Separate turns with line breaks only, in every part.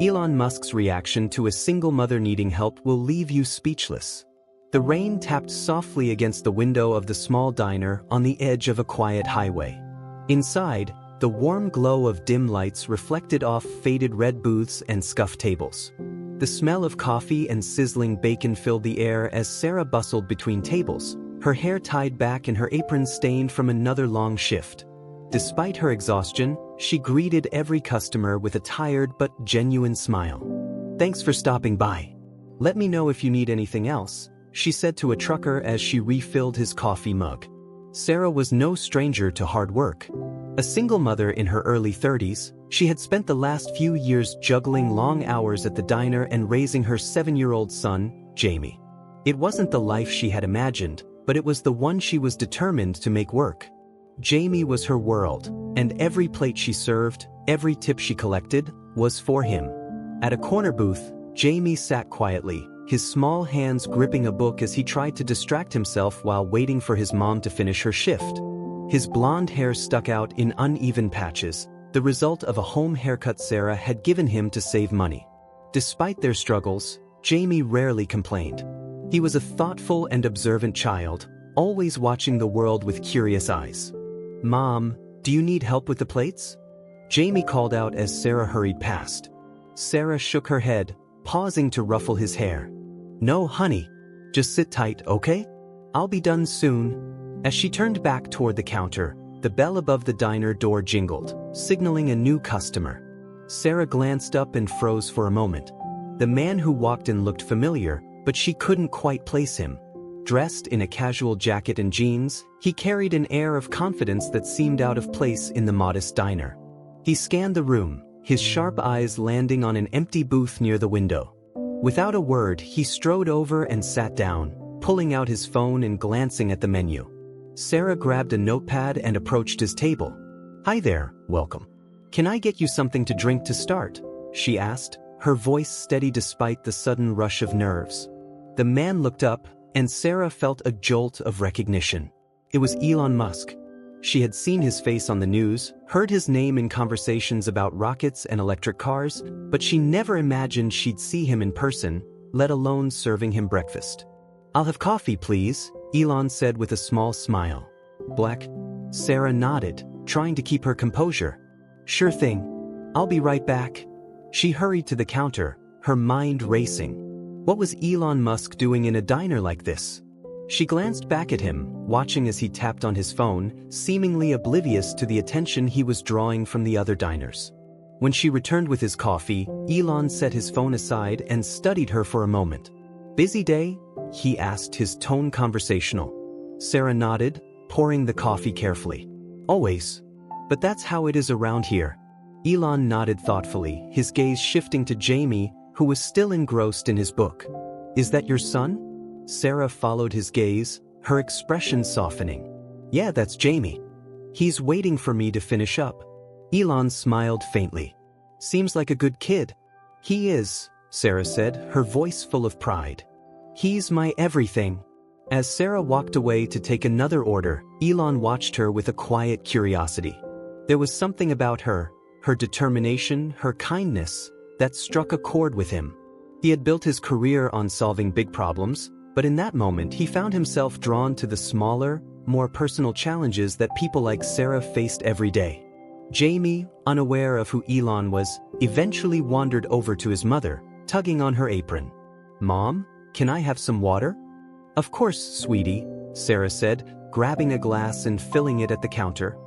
Elon Musk's reaction to a single mother needing help will leave you speechless. The rain tapped softly against the window of the small diner on the edge of a quiet highway. Inside, the warm glow of dim lights reflected off faded red booths and scuffed tables. The smell of coffee and sizzling bacon filled the air as Sarah bustled between tables, her hair tied back and her apron stained from another long shift. Despite her exhaustion, she greeted every customer with a tired but genuine smile. "Thanks for stopping by. Let me know if you need anything else," she said to a trucker as she refilled his coffee mug. Sarah was no stranger to hard work. A single mother in her early 30s, she had spent the last few years juggling long hours at the diner and raising her 7-year-old son, Jamie. It wasn't the life she had imagined, but it was the one she was determined to make work. Jamie was her world, and every plate she served, every tip she collected, was for him. At a corner booth, Jamie sat quietly, his small hands gripping a book as he tried to distract himself while waiting for his mom to finish her shift. His blonde hair stuck out in uneven patches, the result of a home haircut Sarah had given him to save money. Despite their struggles, Jamie rarely complained. He was a thoughtful and observant child, always watching the world with curious eyes. "Mom, do you need help with the plates?" Jamie called out as Sarah hurried past. Sarah shook her head, pausing to ruffle his hair. "No, honey. Just sit tight, okay? I'll be done soon." As she turned back toward the counter, the bell above the diner door jingled, signaling a new customer. Sarah glanced up and froze for a moment. The man who walked in looked familiar, but she couldn't quite place him. Dressed in a casual jacket and jeans, he carried an air of confidence that seemed out of place in the modest diner. He scanned the room, his sharp eyes landing on an empty booth near the window. Without a word, he strode over and sat down, pulling out his phone and glancing at the menu. Sarah grabbed a notepad and approached his table. "Hi there, welcome. Can I get you something to drink to start?" she asked, her voice steady despite the sudden rush of nerves. The man looked up, and Sarah felt a jolt of recognition. It was Elon Musk. She had seen his face on the news, heard his name in conversations about rockets and electric cars, but she never imagined she'd see him in person, let alone serving him breakfast. "I'll have coffee, please," Elon said with a small smile. "Black?" Sarah nodded, trying to keep her composure. "Sure thing. I'll be right back." She hurried to the counter, her mind racing. What was Elon Musk doing in a diner like this? She glanced back at him, watching as he tapped on his phone, seemingly oblivious to the attention he was drawing from the other diners. When she returned with his coffee, Elon set his phone aside and studied her for a moment. "Busy day?" he asked, his tone conversational. Sarah nodded, pouring the coffee carefully. "Always. But that's how it is around here." Elon nodded thoughtfully, his gaze shifting to Jamie, who was still engrossed in his book. "Is that your son?" Sarah followed his gaze, her expression softening. "Yeah, that's Jamie. He's waiting for me to finish up." Elon smiled faintly. "Seems like a good kid." "He is," Sarah said, her voice full of pride. "He's my everything." As Sarah walked away to take another order, Elon watched her with a quiet curiosity. There was something about her determination, her kindness, that struck a chord with him. He had built his career on solving big problems, but in that moment he found himself drawn to the smaller, more personal challenges that people like Sarah faced every day. Jamie, unaware of who Elon was, eventually wandered over to his mother, tugging on her apron. "Mom, can I have some water?" "Of course, sweetie," Sarah said, grabbing a glass and filling it at the counter.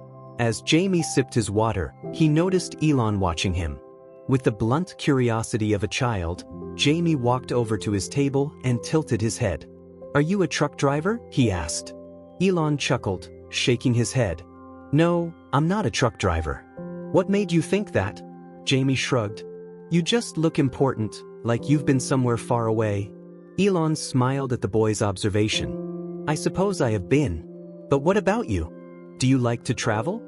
As Jamie sipped his water, he noticed Elon watching him. With the blunt curiosity of a child, Jamie walked over to his table and tilted his head. "Are you a truck driver?" he asked. Elon chuckled, shaking his head. "No, I'm not a truck driver." "What made you think that?" Jamie shrugged. "You just look important, like you've been somewhere far away." Elon smiled at the boy's observation. "I suppose I have been. But what about you? Do you like to travel?"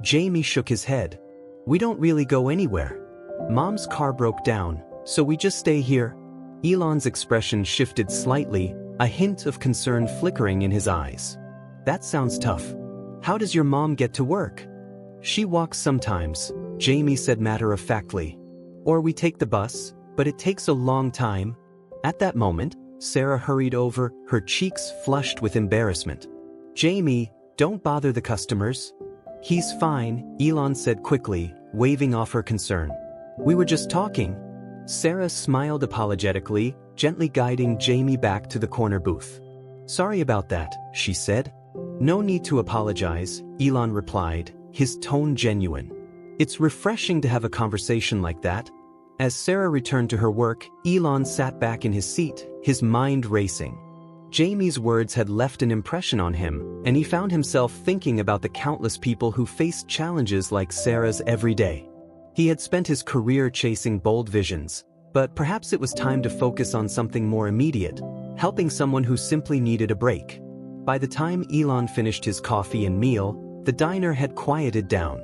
Jamie shook his head. "We don't really go anywhere. Mom's car broke down, so we just stay here." Elon's expression shifted slightly, a hint of concern flickering in his eyes. "That sounds tough. How does your mom get to work?" "She walks sometimes," Jamie said matter-of-factly. Or we take the bus, but it takes a long time. At that moment, Sarah hurried over, her cheeks flushed with embarrassment. Jamie, don't bother the customers. He's fine, Elon said quickly, waving off her concern. We were just talking. Sarah smiled apologetically, gently guiding Jamie back to the corner booth. Sorry about that, she said. No need to apologize, Elon replied, his tone genuine. It's refreshing to have a conversation like that. As Sarah returned to her work, Elon sat back in his seat, his mind racing. Jamie's words had left an impression on him, and he found himself thinking about the countless people who faced challenges like Sarah's every day. He had spent his career chasing bold visions, but perhaps it was time to focus on something more immediate, helping someone who simply needed a break. By the time Elon finished his coffee and meal, the diner had quieted down.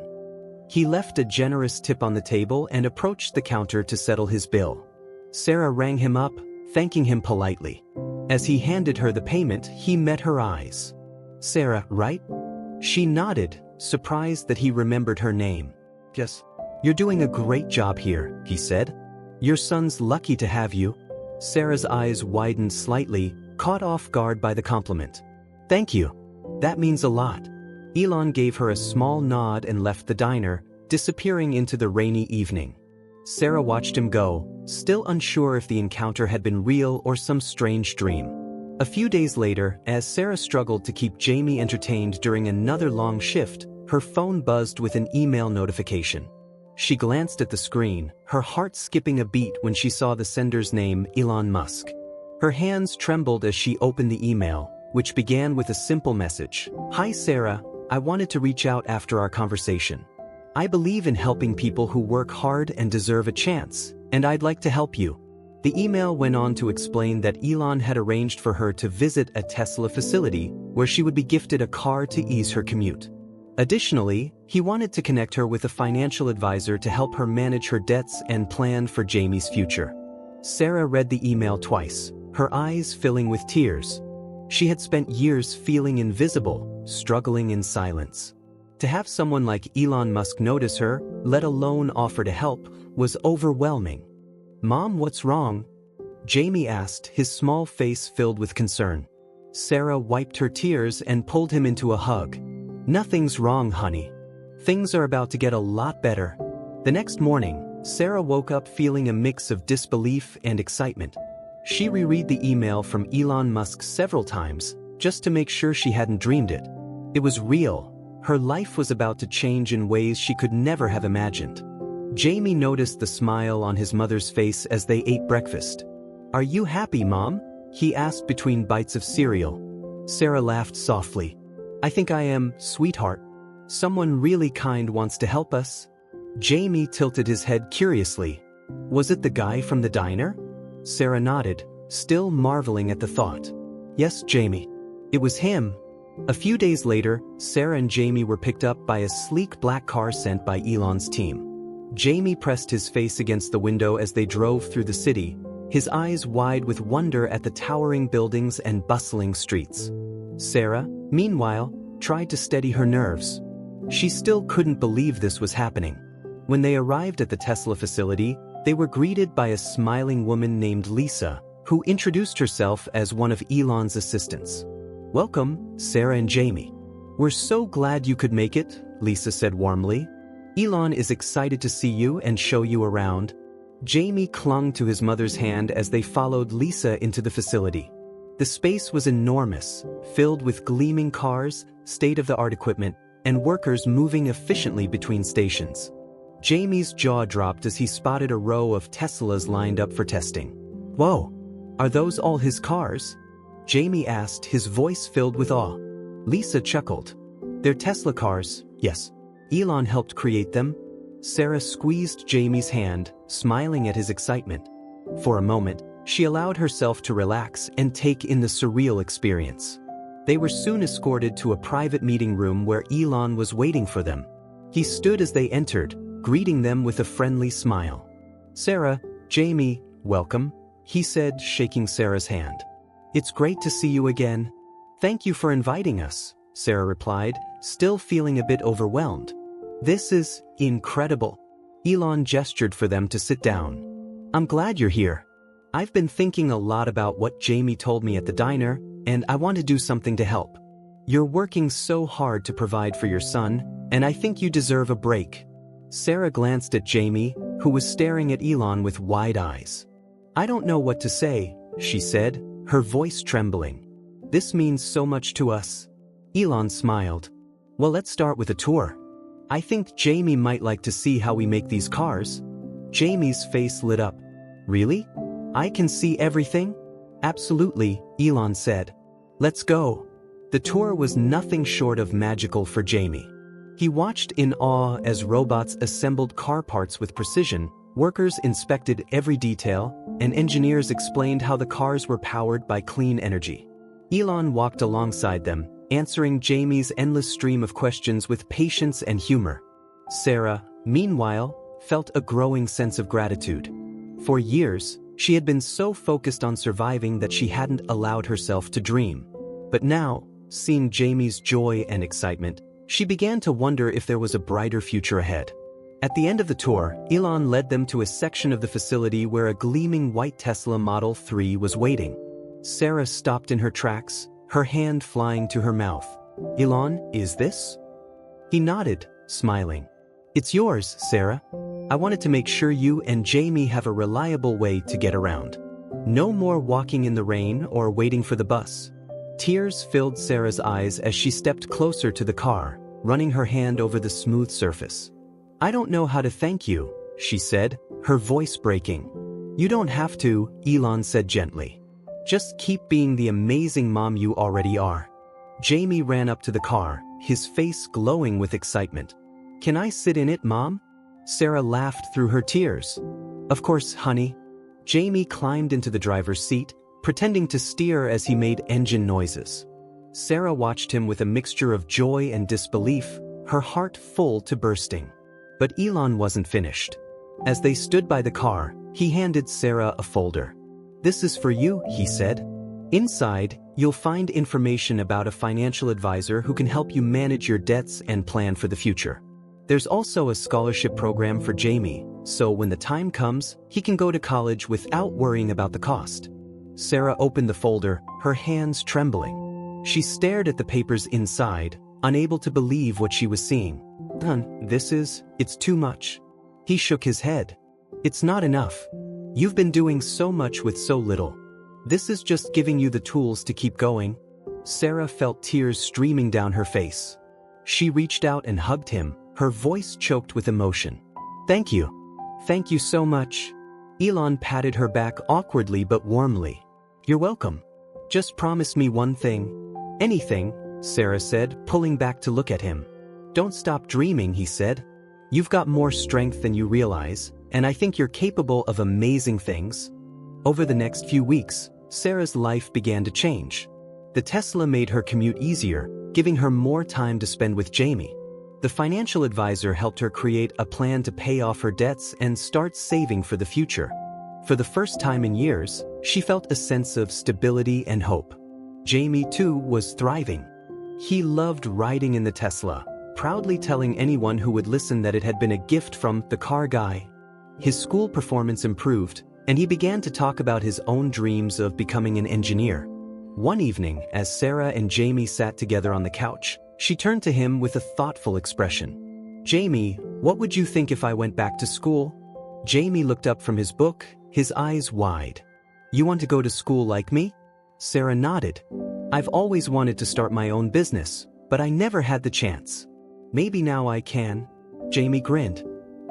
He left a generous tip on the table and approached the counter to settle his bill. Sarah rang him up, thanking him politely. As he handed her the payment, he met her eyes. Sarah, right? She nodded, surprised that he remembered her name. Yes. You're doing a great job here, he said. Your son's lucky to have you. Sarah's eyes widened slightly, caught off guard by the compliment. Thank you. That means a lot. Elon gave her a small nod and left the diner, disappearing into the rainy evening. Sarah watched him go, still unsure if the encounter had been real or some strange dream. A few days later, as Sarah struggled to keep Jamie entertained during another long shift, her phone buzzed with an email notification. She glanced at the screen, her heart skipping a beat when she saw the sender's name, Elon Musk. Her hands trembled as she opened the email, which began with a simple message. Hi Sarah, I wanted to reach out after our conversation. I believe in helping people who work hard and deserve a chance, and I'd like to help you. The email went on to explain that Elon had arranged for her to visit a Tesla facility where she would be gifted a car to ease her commute. Additionally, he wanted to connect her with a financial advisor to help her manage her debts and plan for Jamie's future. Sarah read the email twice, her eyes filling with tears. She had spent years feeling invisible, struggling in silence. To have someone like Elon Musk notice her, let alone offer to help, was overwhelming. Mom, what's wrong? Jamie asked, his small face filled with concern. Sarah wiped her tears and pulled him into a hug. Nothing's wrong, honey. Things are about to get a lot better. The next morning, Sarah woke up feeling a mix of disbelief and excitement. She reread the email from Elon Musk several times, just to make sure she hadn't dreamed it. It was real. Her life was about to change in ways she could never have imagined. Jamie noticed the smile on his mother's face as they ate breakfast. Are you happy, Mom? He asked between bites of cereal. Sarah laughed softly. I think I am, sweetheart. Someone really kind wants to help us. Jamie tilted his head curiously. Was it the guy from the diner? Sarah nodded, still marveling at the thought. Yes, Jamie. It was him. A few days later, Sarah and Jamie were picked up by a sleek black car sent by Elon's team. Jamie pressed his face against the window as they drove through the city, his eyes wide with wonder at the towering buildings and bustling streets. Sarah, meanwhile, tried to steady her nerves. She still couldn't believe this was happening. When they arrived at the Tesla facility, they were greeted by a smiling woman named Lisa, who introduced herself as one of Elon's assistants. Welcome, Sarah and Jamie. We're so glad you could make it, Lisa said warmly. Elon is excited to see you and show you around. Jamie clung to his mother's hand as they followed Lisa into the facility. The space was enormous, filled with gleaming cars, state-of-the-art equipment, and workers moving efficiently between stations. Jamie's jaw dropped as he spotted a row of Teslas lined up for testing. Whoa, are those all his cars? Jamie asked, his voice filled with awe. Lisa chuckled. They're Tesla cars, yes. Elon helped create them. Sarah squeezed Jamie's hand, smiling at his excitement. For a moment, she allowed herself to relax and take in the surreal experience. They were soon escorted to a private meeting room where Elon was waiting for them. He stood as they entered, greeting them with a friendly smile. Sarah, Jamie, welcome, he said, shaking Sarah's hand. It's great to see you again. Thank you for inviting us, Sarah replied, still feeling a bit overwhelmed. This is incredible. Elon gestured for them to sit down. I'm glad you're here. I've been thinking a lot about what Jamie told me at the diner, and I want to do something to help. You're working so hard to provide for your son, and I think you deserve a break. Sarah glanced at Jamie, who was staring at Elon with wide eyes. I don't know what to say, she said, her voice trembling. This means so much to us. Elon smiled. Well, let's start with a tour. I think Jamie might like to see how we make these cars. Jamie's face lit up. Really? I can see everything? Absolutely, Elon said. Let's go. The tour was nothing short of magical for Jamie. He watched in awe as robots assembled car parts with precision, workers inspected every detail, and engineers explained how the cars were powered by clean energy. Elon walked alongside them, answering Jamie's endless stream of questions with patience and humor. Sarah, meanwhile, felt a growing sense of gratitude. For years, she had been so focused on surviving that she hadn't allowed herself to dream. But now, seeing Jamie's joy and excitement, she began to wonder if there was a brighter future ahead. At the end of the tour, Elon led them to a section of the facility where a gleaming white Tesla Model 3 was waiting. Sarah stopped in her tracks, her hand flying to her mouth. Elon, is this? He nodded, smiling. It's yours, Sarah. I wanted to make sure you and Jamie have a reliable way to get around. No more walking in the rain or waiting for the bus. Tears filled Sarah's eyes as she stepped closer to the car, running her hand over the smooth surface. I don't know how to thank you, she said, her voice breaking. You don't have to, Elon said gently. Just keep being the amazing mom you already are. Jamie ran up to the car, his face glowing with excitement. Can I sit in it, Mom? Sarah laughed through her tears. Of course, honey. Jamie climbed into the driver's seat, pretending to steer as he made engine noises. Sarah watched him with a mixture of joy and disbelief, her heart full to bursting. But Elon wasn't finished. As they stood by the car, he handed Sarah a folder. This is for you, he said. Inside, you'll find information about a financial advisor who can help you manage your debts and plan for the future. There's also a scholarship program for Jamie, so when the time comes, he can go to college without worrying about the cost. Sarah opened the folder, her hands trembling. She stared at the papers inside, unable to believe what she was seeing. It's too much. He shook his head. It's not enough. You've been doing so much with so little. This is just giving you the tools to keep going. Sarah felt tears streaming down her face. She reached out and hugged him, her voice choked with emotion. Thank you. Thank you so much. Elon patted her back awkwardly but warmly. You're welcome. Just promise me one thing. Anything, Sarah said, pulling back to look at him. Don't stop dreaming, he said. You've got more strength than you realize, and I think you're capable of amazing things. Over the next few weeks, Sarah's life began to change. The Tesla made her commute easier, giving her more time to spend with Jamie. The financial advisor helped her create a plan to pay off her debts and start saving for the future. For the first time in years, she felt a sense of stability and hope. Jamie, too, was thriving. He loved riding in the Tesla, proudly telling anyone who would listen that it had been a gift from the car guy. His school performance improved, and he began to talk about his own dreams of becoming an engineer. One evening, as Sarah and Jamie sat together on the couch, she turned to him with a thoughtful expression. Jamie, what would you think if I went back to school? Jamie looked up from his book, his eyes wide. You want to go to school like me? Sarah nodded. I've always wanted to start my own business, but I never had the chance. Maybe now I can. Jamie grinned.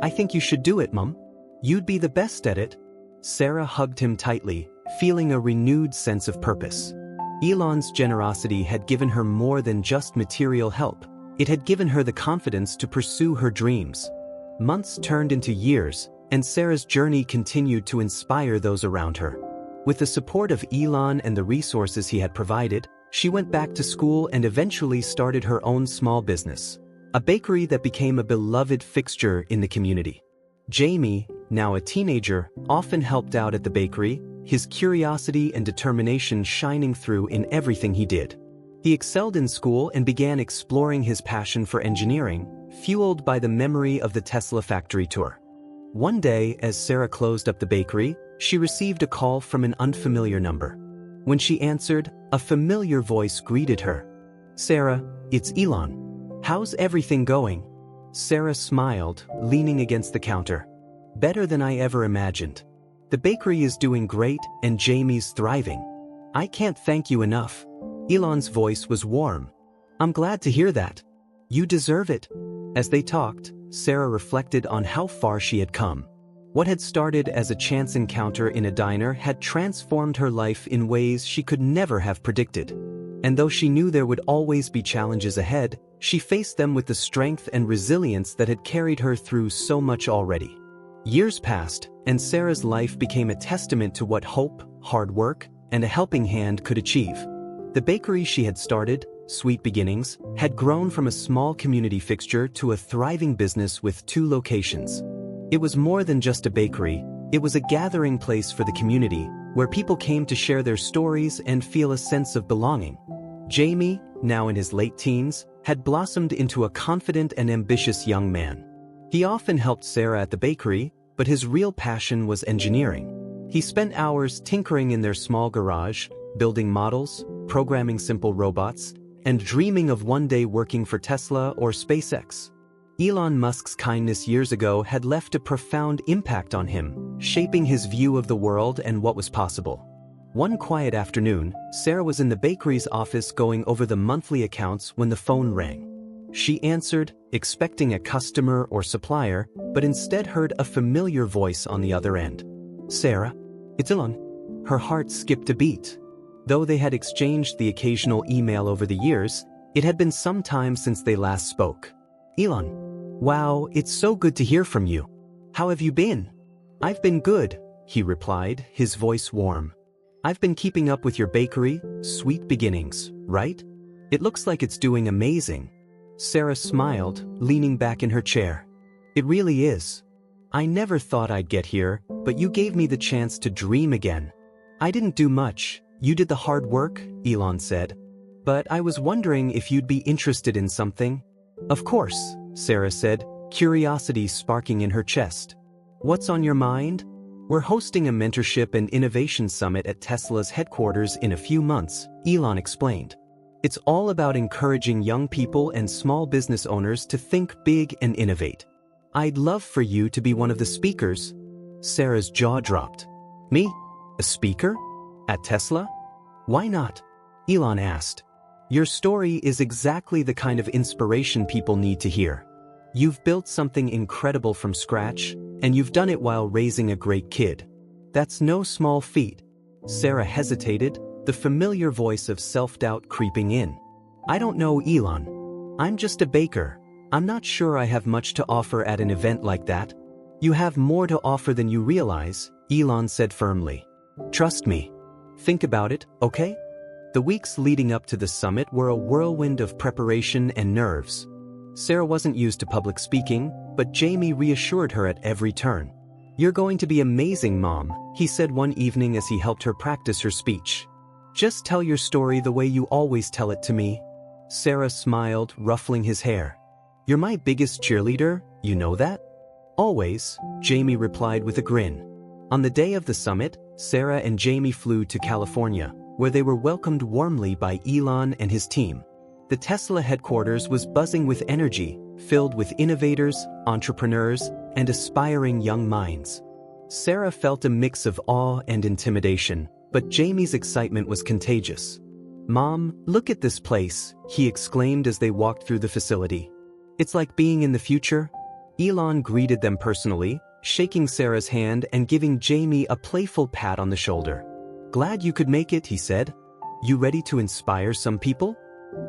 I think you should do it, Mum. You'd be the best at it. Sarah hugged him tightly, feeling a renewed sense of purpose. Elon's generosity had given her more than just material help. It had given her the confidence to pursue her dreams. Months turned into years, and Sarah's journey continued to inspire those around her. With the support of Elon and the resources he had provided, she went back to school and eventually started her own small business, a bakery that became a beloved fixture in the community. Jamie, now a teenager, often helped out at the bakery, his curiosity and determination shining through in everything he did. He excelled in school and began exploring his passion for engineering, fueled by the memory of the Tesla factory tour. One day, as Sarah closed up the bakery, she received a call from an unfamiliar number. When she answered, a familiar voice greeted her. "Sarah, it's Elon. How's everything going?" Sarah smiled, leaning against the counter. "Better than I ever imagined. The bakery is doing great and Jamie's thriving. I can't thank you enough." Elon's voice was warm. "I'm glad to hear that. You deserve it." As they talked, Sarah reflected on how far she had come. What had started as a chance encounter in a diner had transformed her life in ways she could never have predicted. And though she knew there would always be challenges ahead, she faced them with the strength and resilience that had carried her through so much already. Years passed, and Sarah's life became a testament to what hope, hard work, and a helping hand could achieve. The bakery she had started, Sweet Beginnings, had grown from a small community fixture to a thriving business with 2 locations. It was more than just a bakery, it was a gathering place for the community, where people came to share their stories and feel a sense of belonging. Jamie, now in his late teens, had blossomed into a confident and ambitious young man. He often helped Sarah at the bakery, but his real passion was engineering. He spent hours tinkering in their small garage, building models, programming simple robots, and dreaming of one day working for Tesla or SpaceX. Elon Musk's kindness years ago had left a profound impact on him, shaping his view of the world and what was possible. One quiet afternoon, Sarah was in the bakery's office going over the monthly accounts when the phone rang. She answered, expecting a customer or supplier, but instead heard a familiar voice on the other end. "Sarah, it's Elon." Her heart skipped a beat. Though they had exchanged the occasional email over the years, it had been some time since they last spoke. "Elon, wow, it's so good to hear from you. How have you been?" "I've been good," he replied, his voice warm. "I've been keeping up with your bakery, Sweet Beginnings, right? It looks like it's doing amazing." Sarah smiled, leaning back in her chair. "It really is. I never thought I'd get here, but you gave me the chance to dream again." "I didn't do much. You did the hard work," Elon said. "But I was wondering if you'd be interested in something." "Of course," Sarah said, curiosity sparking in her chest. "What's on your mind?" "We're hosting a mentorship and innovation summit at Tesla's headquarters in a few months," Elon explained. "It's all about encouraging young people and small business owners to think big and innovate. I'd love for you to be one of the speakers." Sarah's jaw dropped. "Me? A speaker? At Tesla? Why not?" Elon asked. "Your story is exactly the kind of inspiration people need to hear. You've built something incredible from scratch, and you've done it while raising a great kid. That's no small feat." Sarah hesitated, the familiar voice of self-doubt creeping in. "I don't know, Elon. I'm just a baker. I'm not sure I have much to offer at an event like that." "You have more to offer than you realize," Elon said firmly. "Trust me. Think about it, okay?" The weeks leading up to the summit were a whirlwind of preparation and nerves. Sarah wasn't used to public speaking, but Jamie reassured her at every turn. "You're going to be amazing, Mom," he said one evening as he helped her practice her speech. "Just tell your story the way you always tell it to me." Sarah smiled, ruffling his hair. "You're my biggest cheerleader, you know that?" "Always," Jamie replied with a grin. On the day of the summit, Sarah and Jamie flew to California, where they were welcomed warmly by Elon and his team. The Tesla headquarters was buzzing with energy, filled with innovators, entrepreneurs, and aspiring young minds. Sarah felt a mix of awe and intimidation, but Jamie's excitement was contagious. "Mom, look at this place," he exclaimed as they walked through the facility. "It's like being in the future." Elon greeted them personally, shaking Sarah's hand and giving Jamie a playful pat on the shoulder. "Glad you could make it," he said. "You ready to inspire some people?"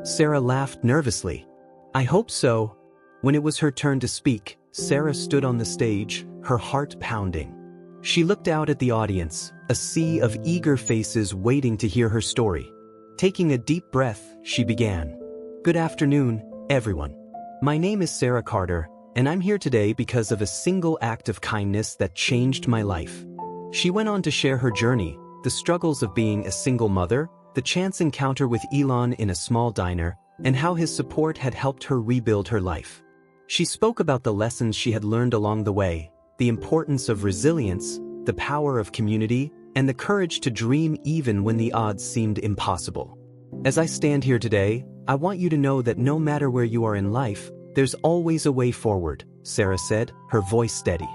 Sarah laughed nervously. "I hope so." When it was her turn to speak, Sarah stood on the stage, her heart pounding. She looked out at the audience, a sea of eager faces waiting to hear her story. Taking a deep breath, she began. "Good afternoon, everyone. My name is Sarah Carter, and I'm here today because of a single act of kindness that changed my life." She went on to share her journey, the struggles of being a single mother, the chance encounter with Elon in a small diner, and how his support had helped her rebuild her life. She spoke about the lessons she had learned along the way, the importance of resilience, the power of community, and the courage to dream even when the odds seemed impossible. As I stand here today, I want you to know that no matter where you are in life, there's always a way forward, Sarah said, her voice steady.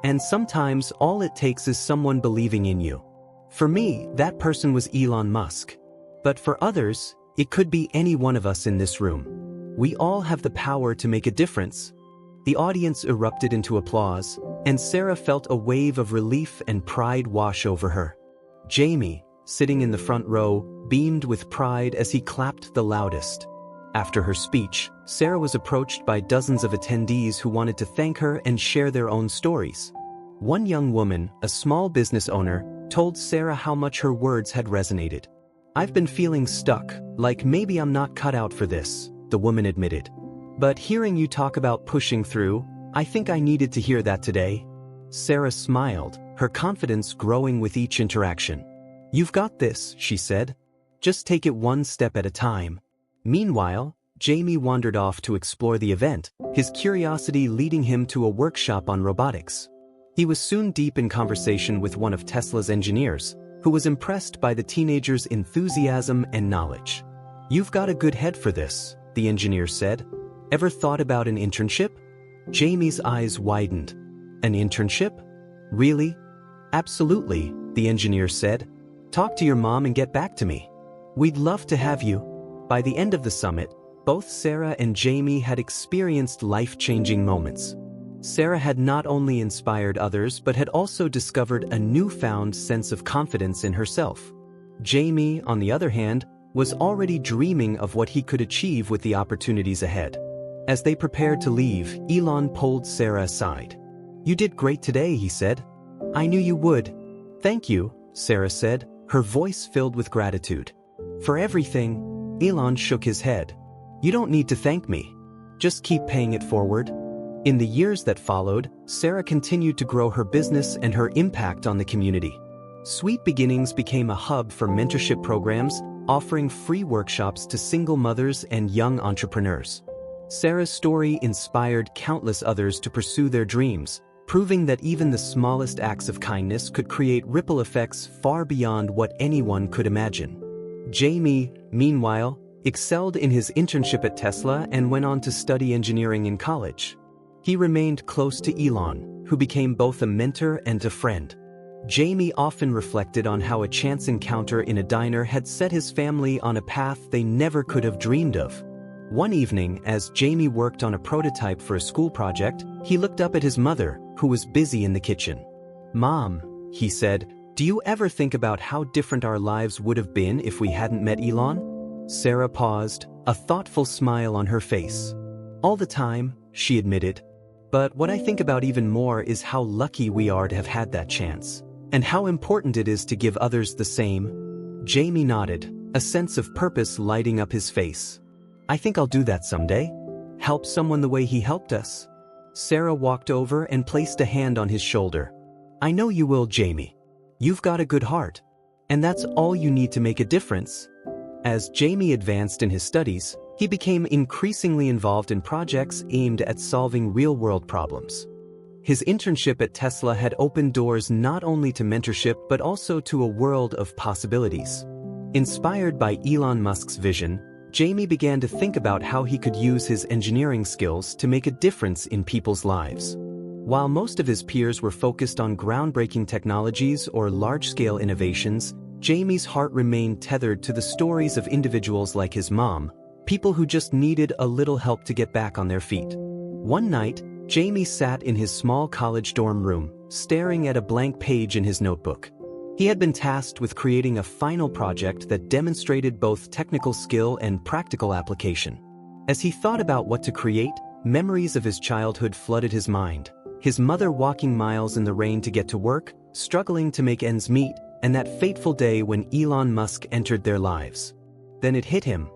And sometimes all it takes is someone believing in you. For me, that person was Elon Musk. But for others, it could be any one of us in this room. We all have the power to make a difference. The audience erupted into applause, and Sarah felt a wave of relief and pride wash over her. Jamie, sitting in the front row, beamed with pride as he clapped the loudest. After her speech, Sarah was approached by dozens of attendees who wanted to thank her and share their own stories. One young woman, a small business owner, told Sarah how much her words had resonated. "I've been feeling stuck, like maybe I'm not cut out for this," the woman admitted. "But hearing you talk about pushing through, I think I needed to hear that today." Sarah smiled, her confidence growing with each interaction. "You've got this," she said. "Just take it one step at a time." Meanwhile, Jamie wandered off to explore the event, his curiosity leading him to a workshop on robotics. He was soon deep in conversation with one of Tesla's engineers, who was impressed by the teenager's enthusiasm and knowledge. "You've got a good head for this," the engineer said. "Ever thought about an internship?" Jamie's eyes widened. "An internship? Really?" "Absolutely," the engineer said. "Talk to your mom and get back to me. We'd love to have you." By the end of the summit, both Sarah and Jamie had experienced life-changing moments. Sarah had not only inspired others but had also discovered a newfound sense of confidence in herself. Jamie, on the other hand, was already dreaming of what he could achieve with the opportunities ahead. As they prepared to leave, Elon pulled Sarah aside. "You did great today," he said. "I knew you would." "Thank you," Sarah said, her voice filled with gratitude. "For everything." Elon shook his head. "You don't need to thank me. Just keep paying it forward." In the years that followed, Sarah continued to grow her business and her impact on the community. Sweet Beginnings became a hub for mentorship programs, offering free workshops to single mothers and young entrepreneurs. Sarah's story inspired countless others to pursue their dreams, proving that even the smallest acts of kindness could create ripple effects far beyond what anyone could imagine. Jamie, meanwhile, excelled in his internship at Tesla and went on to study engineering in college. He remained close to Elon, who became both a mentor and a friend. Jamie often reflected on how a chance encounter in a diner had set his family on a path they never could have dreamed of. One evening, as Jamie worked on a prototype for a school project, he looked up at his mother, who was busy in the kitchen. "Mom," he said, "do you ever think about how different our lives would have been if we hadn't met Elon?" Sarah paused, a thoughtful smile on her face. "All the time," she admitted. "But what I think about even more is how lucky we are to have had that chance, and how important it is to give others the same." Jamie nodded, a sense of purpose lighting up his face. "I think I'll do that someday. Help someone the way he helped us." Sarah walked over and placed a hand on his shoulder. "I know you will, Jamie. You've got a good heart. And that's all you need to make a difference." As Jamie advanced in his studies, he became increasingly involved in projects aimed at solving real-world problems. His internship at Tesla had opened doors not only to mentorship but also to a world of possibilities. Inspired by Elon Musk's vision, Jamie began to think about how he could use his engineering skills to make a difference in people's lives. While most of his peers were focused on groundbreaking technologies or large-scale innovations, Jamie's heart remained tethered to the stories of individuals like his mom, people who just needed a little help to get back on their feet. One night, Jamie sat in his small college dorm room, staring at a blank page in his notebook. He had been tasked with creating a final project that demonstrated both technical skill and practical application. As he thought about what to create, memories of his childhood flooded his mind. His mother walking miles in the rain to get to work, struggling to make ends meet, and that fateful day when Elon Musk entered their lives. Then it hit him.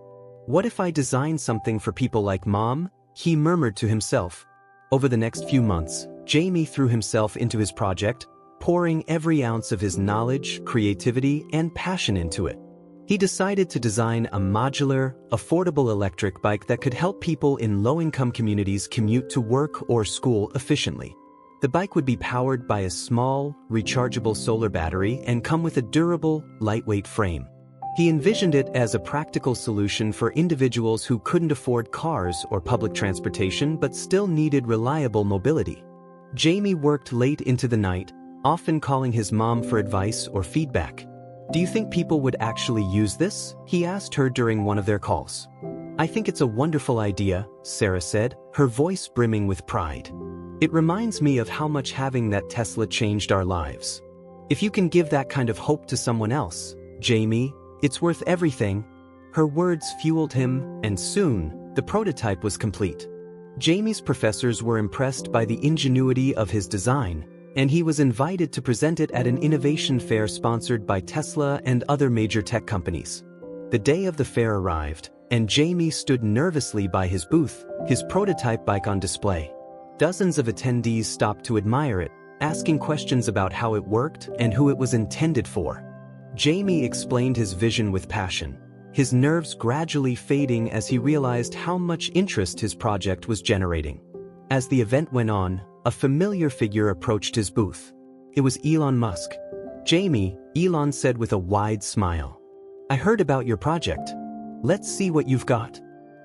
"What if I design something for people like Mom?" he murmured to himself. Over the next few months, Jamie threw himself into his project, pouring every ounce of his knowledge, creativity, and passion into it. He decided to design a modular, affordable electric bike that could help people in low-income communities commute to work or school efficiently. The bike would be powered by a small, rechargeable solar battery and come with a durable, lightweight frame. He envisioned it as a practical solution for individuals who couldn't afford cars or public transportation but still needed reliable mobility. Jamie worked late into the night, often calling his mom for advice or feedback. "Do you think people would actually use this?" he asked her during one of their calls. "I think it's a wonderful idea," Sarah said, her voice brimming with pride. "It reminds me of how much having that Tesla changed our lives. If you can give that kind of hope to someone else, Jamie, it's worth everything." Her words fueled him, and soon, the prototype was complete. Jamie's professors were impressed by the ingenuity of his design, and he was invited to present it at an innovation fair sponsored by Tesla and other major tech companies. The day of the fair arrived, and Jamie stood nervously by his booth, his prototype bike on display. Dozens of attendees stopped to admire it, asking questions about how it worked and who it was intended for. Jamie explained his vision with passion, his nerves gradually fading as he realized how much interest his project was generating. As the event went on, a familiar figure approached his booth. It was Elon Musk. "Jamie," Elon said with a wide smile, "I heard about your project. Let's see what you've got."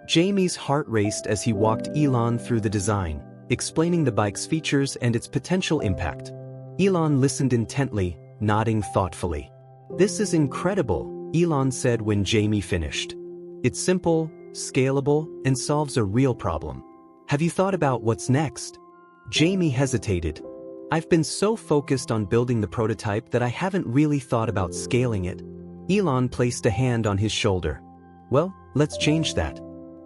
Jamie's heart raced as he walked Elon through the design, explaining the bike's features and its potential impact. Elon listened intently, nodding thoughtfully. "This is incredible," Elon said when Jamie finished. "It's simple, scalable, and solves a real problem. Have you thought about what's next?" Jamie hesitated. "I've been so focused on building the prototype that I haven't really thought about scaling it." Elon placed a hand on his shoulder. "Well, let's change that.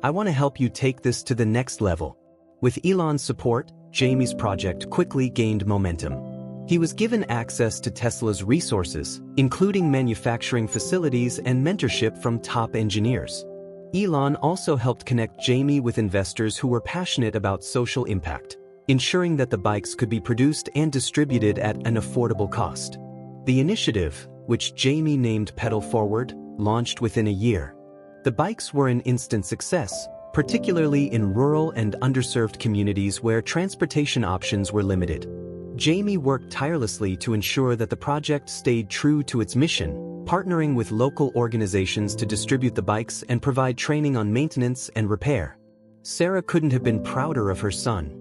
I want to help you take this to the next level." With Elon's support, Jamie's project quickly gained momentum. He was given access to Tesla's resources, including manufacturing facilities and mentorship from top engineers. Elon also helped connect Jamie with investors who were passionate about social impact, ensuring that the bikes could be produced and distributed at an affordable cost. The initiative, which Jamie named Pedal Forward, launched within a year. The bikes were an instant success, particularly in rural and underserved communities where transportation options were limited. Jamie worked tirelessly to ensure that the project stayed true to its mission, partnering with local organizations to distribute the bikes and provide training on maintenance and repair. Sarah couldn't have been prouder of her son.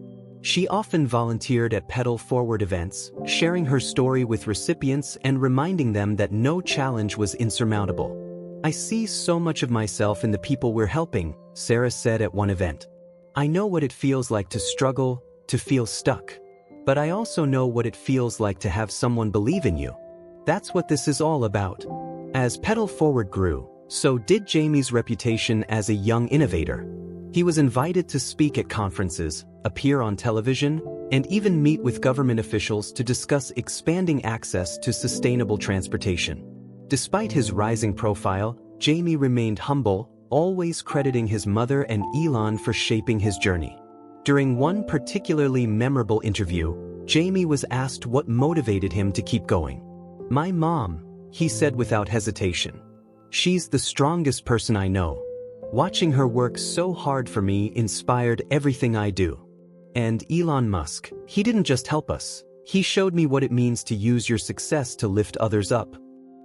She often volunteered at Pedal Forward events, sharing her story with recipients and reminding them that no challenge was insurmountable. "I see so much of myself in the people we're helping," Sarah said at one event. "I know what it feels like to struggle, to feel stuck. But I also know what it feels like to have someone believe in you. That's what this is all about." As Pedal Forward grew, so did Jamie's reputation as a young innovator. He was invited to speak at conferences, appear on television, and even meet with government officials to discuss expanding access to sustainable transportation. Despite his rising profile, Jamie remained humble, always crediting his mother and Elon for shaping his journey. During one particularly memorable interview, Jamie was asked what motivated him to keep going. "My mom," he said without hesitation. "She's the strongest person I know. Watching her work so hard for me inspired everything I do." And Elon Musk, he didn't just help us. He showed me what it means to use your success to lift others up.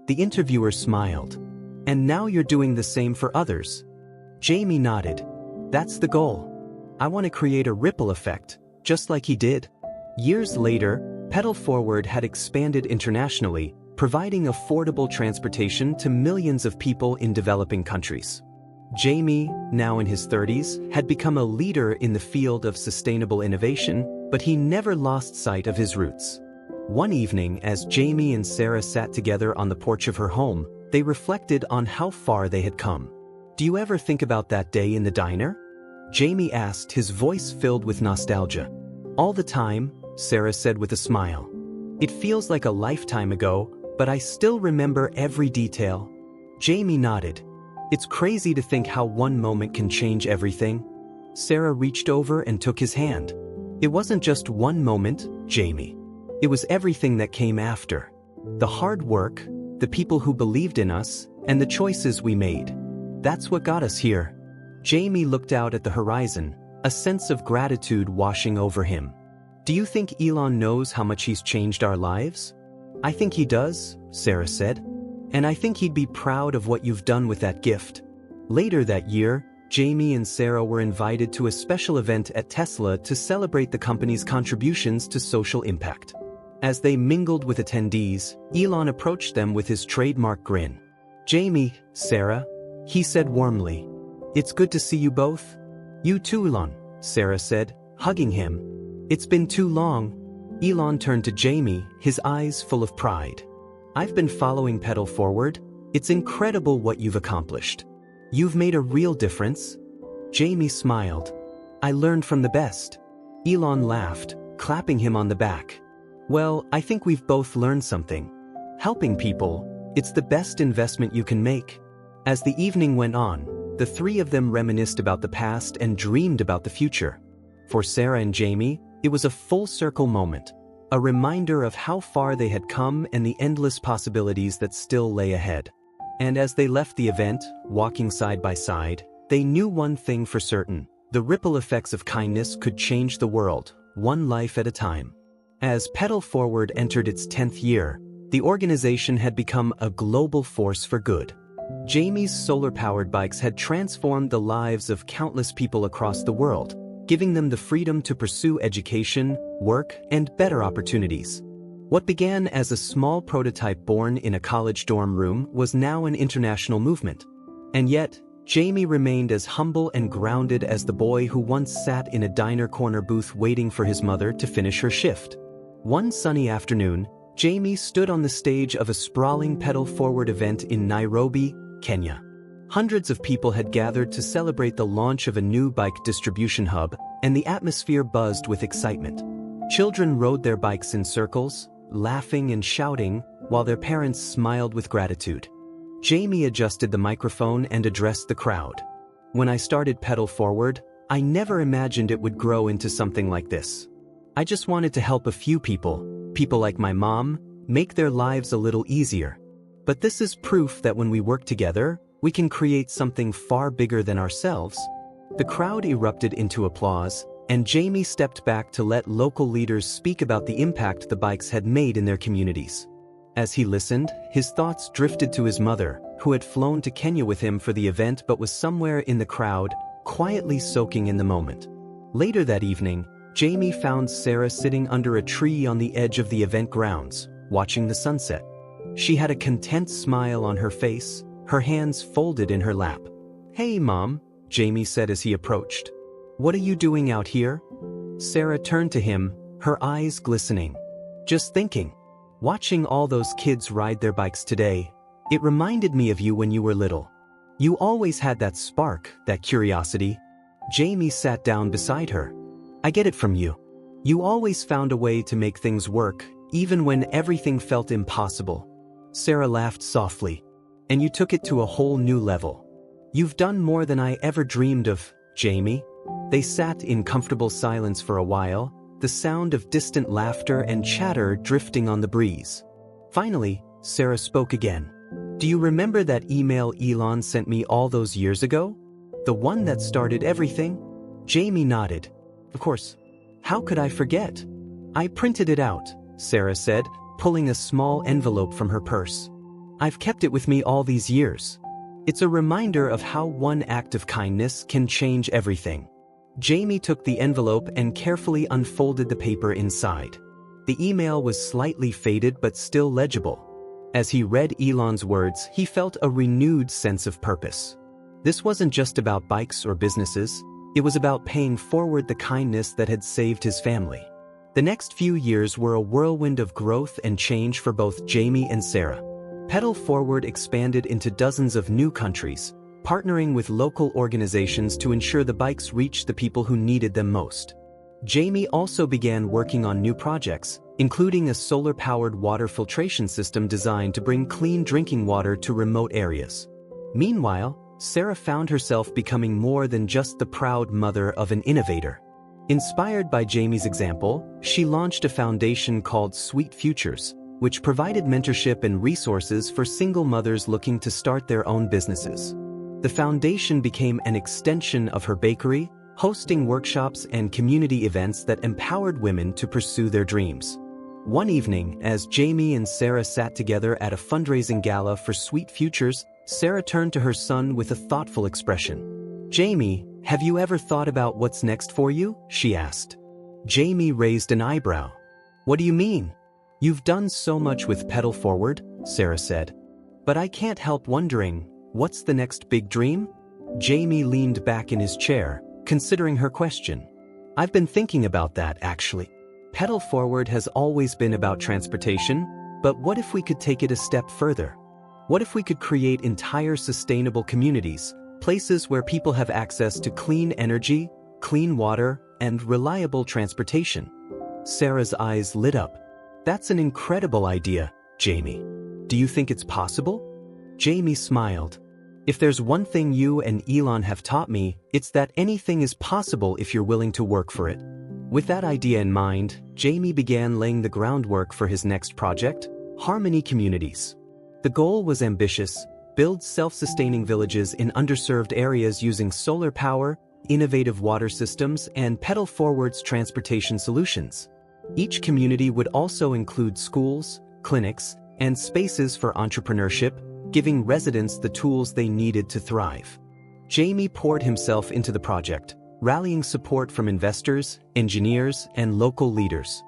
The interviewer smiled. "And now you're doing the same for others?" Jamie nodded. "That's the goal. I want to create a ripple effect, just like he did." Years later, Pedal Forward had expanded internationally, providing affordable transportation to millions of people in developing countries. Jamie, now in his 30s, had become a leader in the field of sustainable innovation, but he never lost sight of his roots. One evening, as Jamie and Sarah sat together on the porch of her home, they reflected on how far they had come. "Do you ever think about that day in the diner?" Jamie asked, his voice filled with nostalgia. "All the time," Sarah said with a smile. "It feels like a lifetime ago, but I still remember every detail." Jamie nodded. "It's crazy to think how one moment can change everything." Sarah reached over and took his hand. "It wasn't just one moment, Jamie. It was everything that came after. The hard work, the people who believed in us, and the choices we made. That's what got us here." Jamie looked out at the horizon, a sense of gratitude washing over him. Do you think Elon knows how much he's changed our lives? I think he does, Sarah said. And I think he'd be proud of what you've done with that gift. Later that year, Jamie and Sarah were invited to a special event at Tesla to celebrate the company's contributions to social impact. As they mingled with attendees, Elon approached them with his trademark grin. "Jamie, Sarah," he said warmly. "It's good to see you both." "You too, Elon," Sarah said, hugging him. "It's been too long." Elon turned to Jamie, his eyes full of pride. "I've been following Pedal Forward. It's incredible what you've accomplished. You've made a real difference." Jamie smiled. "I learned from the best." Elon laughed, clapping him on the back. "Well, I think we've both learned something. Helping people, it's the best investment you can make." As the evening went on, the three of them reminisced about the past and dreamed about the future. For Sarah and Jamie, it was a full-circle moment, a reminder of how far they had come and the endless possibilities that still lay ahead. And as they left the event, walking side by side, they knew one thing for certain: the ripple effects of kindness could change the world, one life at a time. As Pedal Forward entered its 10th year, the organization had become a global force for good. Jamie's solar-powered bikes had transformed the lives of countless people across the world, giving them the freedom to pursue education, work, and better opportunities. What began as a small prototype born in a college dorm room was now an international movement. And yet, Jamie remained as humble and grounded as the boy who once sat in a diner corner booth waiting for his mother to finish her shift. One sunny afternoon, Jamie stood on the stage of a sprawling Pedal Forward event in Nairobi, Kenya. Hundreds of people had gathered to celebrate the launch of a new bike distribution hub, and the atmosphere buzzed with excitement. Children rode their bikes in circles, laughing and shouting, while their parents smiled with gratitude. Jamie adjusted the microphone and addressed the crowd. "When I started Pedal Forward, I never imagined it would grow into something like this. I just wanted to help a few people like my mom, make their lives a little easier. But this is proof that when we work together, we can create something far bigger than ourselves." The crowd erupted into applause, and Jamie stepped back to let local leaders speak about the impact the bikes had made in their communities. As he listened, his thoughts drifted to his mother, who had flown to Kenya with him for the event but was somewhere in the crowd, quietly soaking in the moment. Later that evening, Jamie found Sarah sitting under a tree on the edge of the event grounds, watching the sunset. She had a content smile on her face, her hands folded in her lap. "Hey, Mom," Jamie said as he approached. "What are you doing out here?" Sarah turned to him, her eyes glistening. "Just thinking. Watching all those kids ride their bikes today, it reminded me of you when you were little. You always had that spark, that curiosity." Jamie sat down beside her. "I get it from you. You always found a way to make things work, even when everything felt impossible." Sarah laughed softly. "And you took it to a whole new level. You've done more than I ever dreamed of, Jamie." They sat in comfortable silence for a while, the sound of distant laughter and chatter drifting on the breeze. Finally, Sarah spoke again. "Do you remember that email Elon sent me all those years ago? The one that started everything?" Jamie nodded. "Of course. How could I forget? I printed it out," Sarah said, pulling a small envelope from her purse. "I've kept it with me all these years. It's a reminder of how one act of kindness can change everything." Jamie took the envelope and carefully unfolded the paper inside. The email was slightly faded but still legible. As he read Elon's words, he felt a renewed sense of purpose. This wasn't just about bikes or businesses, it was about paying forward the kindness that had saved his family. The next few years were a whirlwind of growth and change for both Jamie and Sarah. Pedal Forward expanded into dozens of new countries, partnering with local organizations to ensure the bikes reached the people who needed them most. Jamie also began working on new projects, including a solar-powered water filtration system designed to bring clean drinking water to remote areas. Meanwhile, Sarah found herself becoming more than just the proud mother of an innovator. Inspired by Jamie's example, she launched a foundation called Sweet Futures, which provided mentorship and resources for single mothers looking to start their own businesses. The foundation became an extension of her bakery, hosting workshops and community events that empowered women to pursue their dreams. One evening, as Jamie and Sarah sat together at a fundraising gala for Sweet Futures, Sarah turned to her son with a thoughtful expression. "Jamie, have you ever thought about what's next for you?" she asked. Jamie raised an eyebrow. "What do you mean?" "You've done so much with Pedal Forward," Sarah said. "But I can't help wondering, what's the next big dream?" Jamie leaned back in his chair, considering her question. "I've been thinking about that, actually. Pedal Forward has always been about transportation, but what if we could take it a step further? What if we could create entire sustainable communities, places where people have access to clean energy, clean water, and reliable transportation?" Sarah's eyes lit up. "That's an incredible idea, Jamie. Do you think it's possible?" Jamie smiled. "If there's one thing you and Elon have taught me, it's that anything is possible if you're willing to work for it." With that idea in mind, Jamie began laying the groundwork for his next project, Harmony Communities. The goal was ambitious: build self-sustaining villages in underserved areas using solar power, innovative water systems, and Pedal Forward's transportation solutions. Each community would also include schools, clinics, and spaces for entrepreneurship, giving residents the tools they needed to thrive. Jamie poured himself into the project, rallying support from investors, engineers, and local leaders.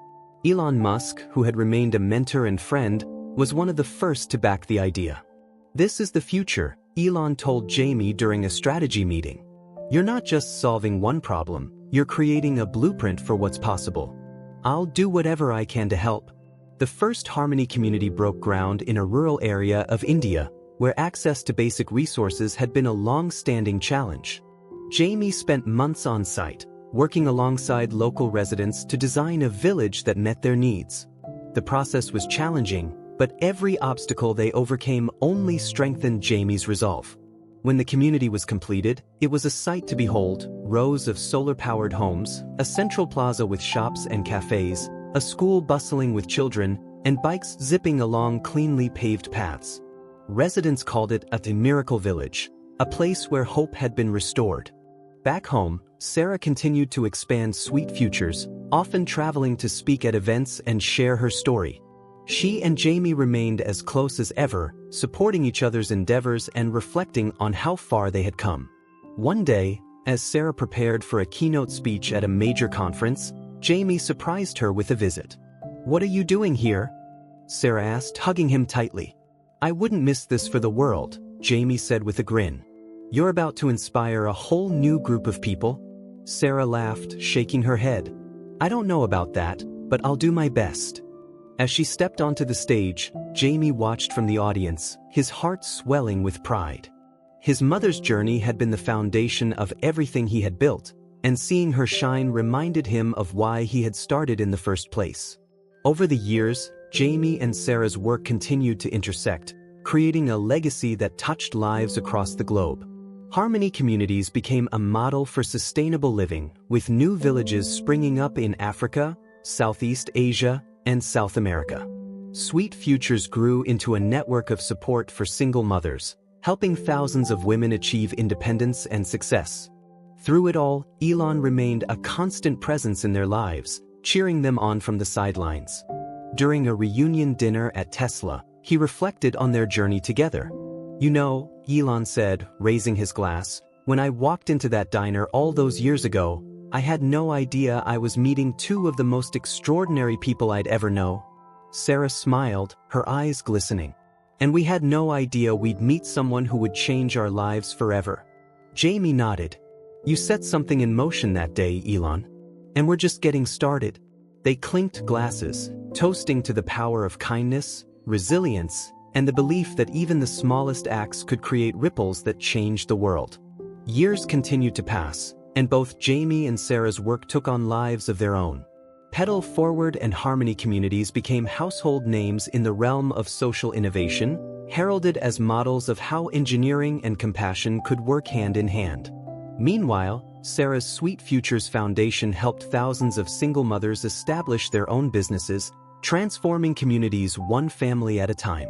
Elon Musk, who had remained a mentor and friend, was one of the first to back the idea. "This is the future," Elon told Jamie during a strategy meeting. "You're not just solving one problem, you're creating a blueprint for what's possible. I'll do whatever I can to help." The first Harmony community broke ground in a rural area of India, where access to basic resources had been a long-standing challenge. Jamie spent months on site, working alongside local residents to design a village that met their needs. The process was challenging, but every obstacle they overcame only strengthened Jamie's resolve. When the community was completed, it was a sight to behold: rows of solar-powered homes, a central plaza with shops and cafes, a school bustling with children, and bikes zipping along cleanly paved paths. Residents called it a miracle village, a place where hope had been restored. Back home, Sarah continued to expand Sweet Futures, often traveling to speak at events and share her story. She and Jamie remained as close as ever, supporting each other's endeavors and reflecting on how far they had come. One day, as Sarah prepared for a keynote speech at a major conference, Jamie surprised her with a visit. "What are you doing here?" Sarah asked, hugging him tightly. "I wouldn't miss this for the world," Jamie said with a grin. "You're about to inspire a whole new group of people?" Sarah laughed, shaking her head. "I don't know about that, but I'll do my best." As she stepped onto the stage, Jamie watched from the audience, his heart swelling with pride. His mother's journey had been the foundation of everything he had built, and seeing her shine reminded him of why he had started in the first place. Over the years, Jamie and Sarah's work continued to intersect, creating a legacy that touched lives across the globe. Harmony Communities became a model for sustainable living, with new villages springing up in Africa, Southeast Asia, and South America. Sweet Futures grew into a network of support for single mothers, helping thousands of women achieve independence and success. Through it all, Elon remained a constant presence in their lives, cheering them on from the sidelines. During a reunion dinner at Tesla, he reflected on their journey together. "You know," Elon said, raising his glass, "when I walked into that diner all those years ago, I had no idea I was meeting two of the most extraordinary people I'd ever know." Sarah smiled, her eyes glistening. "And we had no idea we'd meet someone who would change our lives forever." Jamie nodded. "You set something in motion that day, Elon. And we're just getting started." They clinked glasses, toasting to the power of kindness, resilience, and the belief that even the smallest acts could create ripples that changed the world. Years continued to pass, and both Jamie and Sarah's work took on lives of their own. Pedal Forward and Harmony Communities became household names in the realm of social innovation, heralded as models of how engineering and compassion could work hand in hand. Meanwhile, Sarah's Sweet Futures Foundation helped thousands of single mothers establish their own businesses, transforming communities one family at a time.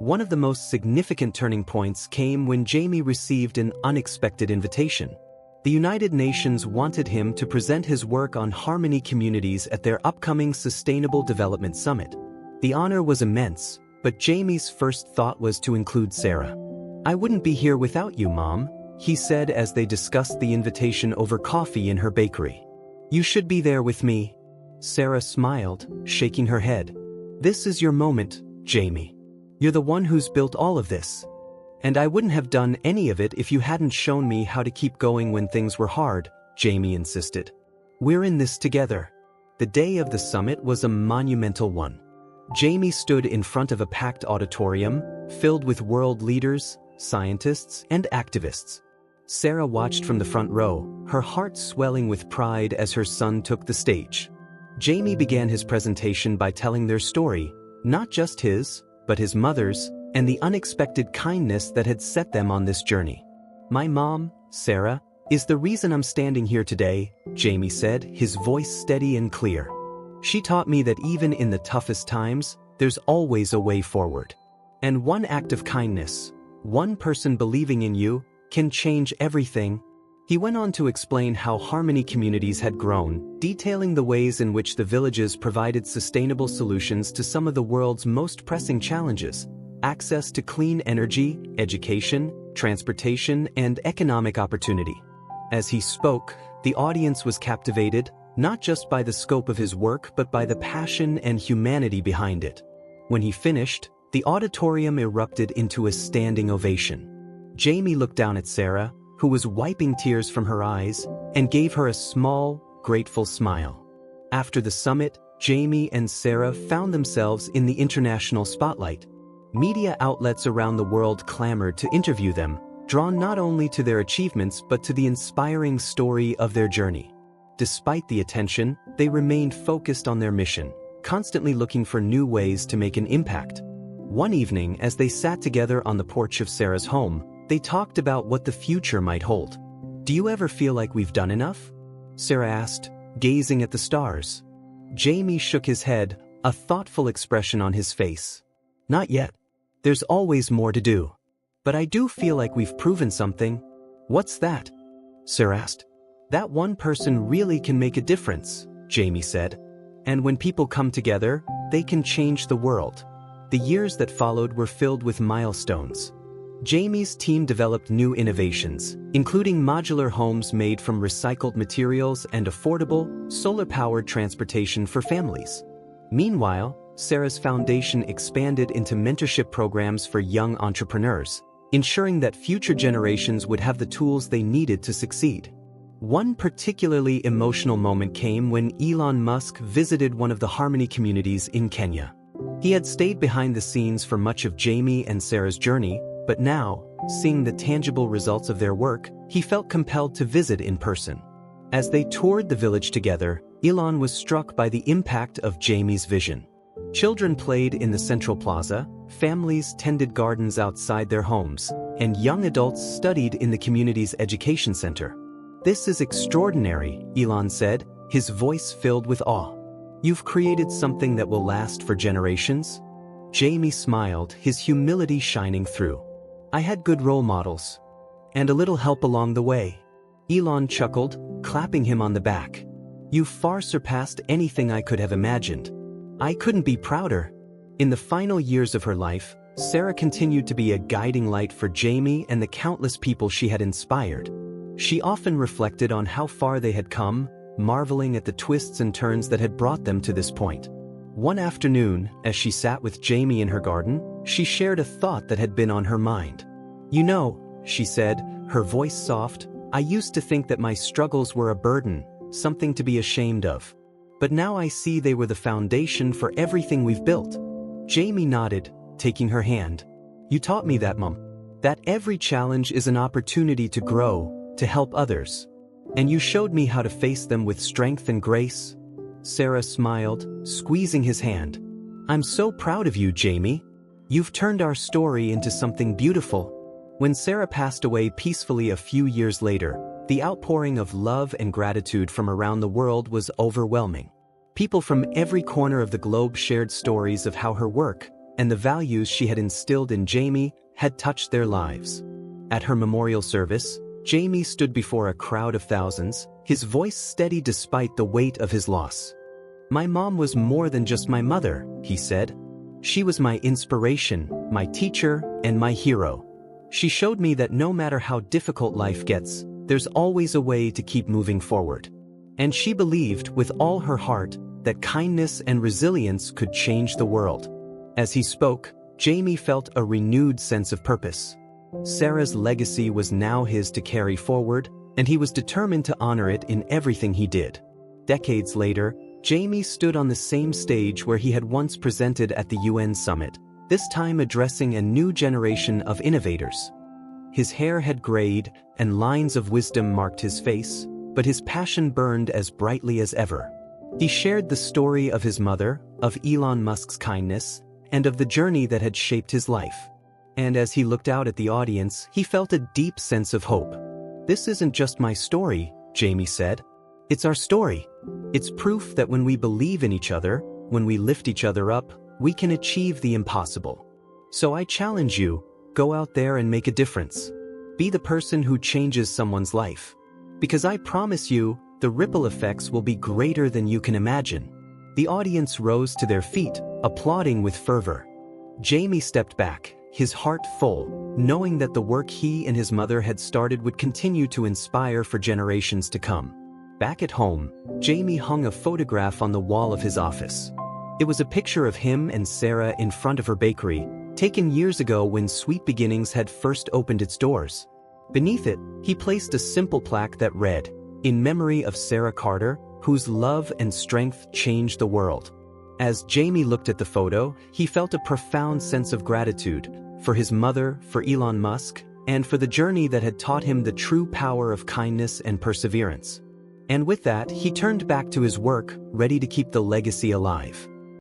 One of the most significant turning points came when Jamie received an unexpected invitation. The United Nations wanted him to present his work on harmony communities at their upcoming Sustainable Development Summit. The honor was immense, but Jamie's first thought was to include Sarah. "I wouldn't be here without you, Mom," he said as they discussed the invitation over coffee in her bakery. "You should be there with me." Sarah smiled, shaking her head. "This is your moment, Jamie. You're the one who's built all of this. And I wouldn't have done any of it if you hadn't shown me how to keep going when things were hard," Jamie insisted. "We're in this together." The day of the summit was a monumental one. Jamie stood in front of a packed auditorium, filled with world leaders, scientists, and activists. Sarah watched from the front row, her heart swelling with pride as her son took the stage. Jamie began his presentation by telling their story, not just his, but his mother's, and the unexpected kindness that had set them on this journey. "My mom, Sarah, is the reason I'm standing here today," Jamie said, his voice steady and clear. "She taught me that even in the toughest times, there's always a way forward. And one act of kindness, one person believing in you, can change everything." He went on to explain how Harmony communities had grown, detailing the ways in which the villages provided sustainable solutions to some of the world's most pressing challenges: access to clean energy, education, transportation, and economic opportunity. As he spoke, the audience was captivated, not just by the scope of his work but by the passion and humanity behind it. When he finished, the auditorium erupted into a standing ovation. Jamie looked down at Sarah, who was wiping tears from her eyes, and gave her a small, grateful smile. After the summit, Jamie and Sarah found themselves in the international spotlight. Media outlets around the world clamored to interview them, drawn not only to their achievements but to the inspiring story of their journey. Despite the attention, they remained focused on their mission, constantly looking for new ways to make an impact. One evening, as they sat together on the porch of Sarah's home, they talked about what the future might hold. "Do you ever feel like we've done enough?" Sarah asked, gazing at the stars. Jamie shook his head, a thoughtful expression on his face. "Not yet. There's always more to do. But I do feel like we've proven something." "What's that?" Sarah asked. "That one person really can make a difference," Jamie said. "And when people come together, they can change the world." The years that followed were filled with milestones. Jamie's team developed new innovations, including modular homes made from recycled materials and affordable, solar-powered transportation for families. Meanwhile, Sarah's foundation expanded into mentorship programs for young entrepreneurs, ensuring that future generations would have the tools they needed to succeed. One particularly emotional moment came when Elon Musk visited one of the Harmony communities in Kenya. He had stayed behind the scenes for much of Jamie and Sarah's journey, but now, seeing the tangible results of their work, he felt compelled to visit in person. As they toured the village together, Elon was struck by the impact of Jamie's vision. Children played in the central plaza, families tended gardens outside their homes, and young adults studied in the community's education center. "This is extraordinary," Elon said, his voice filled with awe. "You've created something that will last for generations?" Jamie smiled, his humility shining through. "I had good role models. And a little help along the way." Elon chuckled, clapping him on the back. "You've far surpassed anything I could have imagined. I couldn't be prouder." In the final years of her life, Sarah continued to be a guiding light for Jamie and the countless people she had inspired. She often reflected on how far they had come, marveling at the twists and turns that had brought them to this point. One afternoon, as she sat with Jamie in her garden, she shared a thought that had been on her mind. "You know," she said, her voice soft, "I used to think that my struggles were a burden, something to be ashamed of. But now I see they were the foundation for everything we've built." Jamie nodded, taking her hand. "You taught me that, Mom. That every challenge is an opportunity to grow, to help others. And you showed me how to face them with strength and grace." Sarah smiled, squeezing his hand. "I'm so proud of you, Jamie. You've turned our story into something beautiful." When Sarah passed away peacefully a few years later, the outpouring of love and gratitude from around the world was overwhelming. People from every corner of the globe shared stories of how her work, and the values she had instilled in Jamie, had touched their lives. At her memorial service, Jamie stood before a crowd of thousands, his voice steady despite the weight of his loss. "My mom was more than just my mother," he said. "She was my inspiration, my teacher, and my hero. She showed me that no matter how difficult life gets, there's always a way to keep moving forward. And she believed, with all her heart, that kindness and resilience could change the world." As he spoke, Jamie felt a renewed sense of purpose. Sarah's legacy was now his to carry forward, and he was determined to honor it in everything he did. Decades later, Jamie stood on the same stage where he had once presented at the UN summit, this time addressing a new generation of innovators. His hair had grayed, and lines of wisdom marked his face, but his passion burned as brightly as ever. He shared the story of his mother, of Elon Musk's kindness, and of the journey that had shaped his life. And as he looked out at the audience, he felt a deep sense of hope. "This isn't just my story," Jamie said. "It's our story. It's proof that when we believe in each other, when we lift each other up, we can achieve the impossible. So I challenge you, go out there and make a difference. Be the person who changes someone's life. Because I promise you, the ripple effects will be greater than you can imagine." The audience rose to their feet, applauding with fervor. Jamie stepped back, his heart full, knowing that the work he and his mother had started would continue to inspire for generations to come. Back at home, Jamie hung a photograph on the wall of his office. It was a picture of him and Sarah in front of her bakery, taken years ago when Sweet Beginnings had first opened its doors. Beneath it, he placed a simple plaque that read, "In memory of Sarah Carter, whose love and strength changed the world." As Jamie looked at the photo, he felt a profound sense of gratitude for his mother, for Elon Musk, and for the journey that had taught him the true power of kindness and perseverance. And with that, he turned back to his work, ready to keep the legacy alive.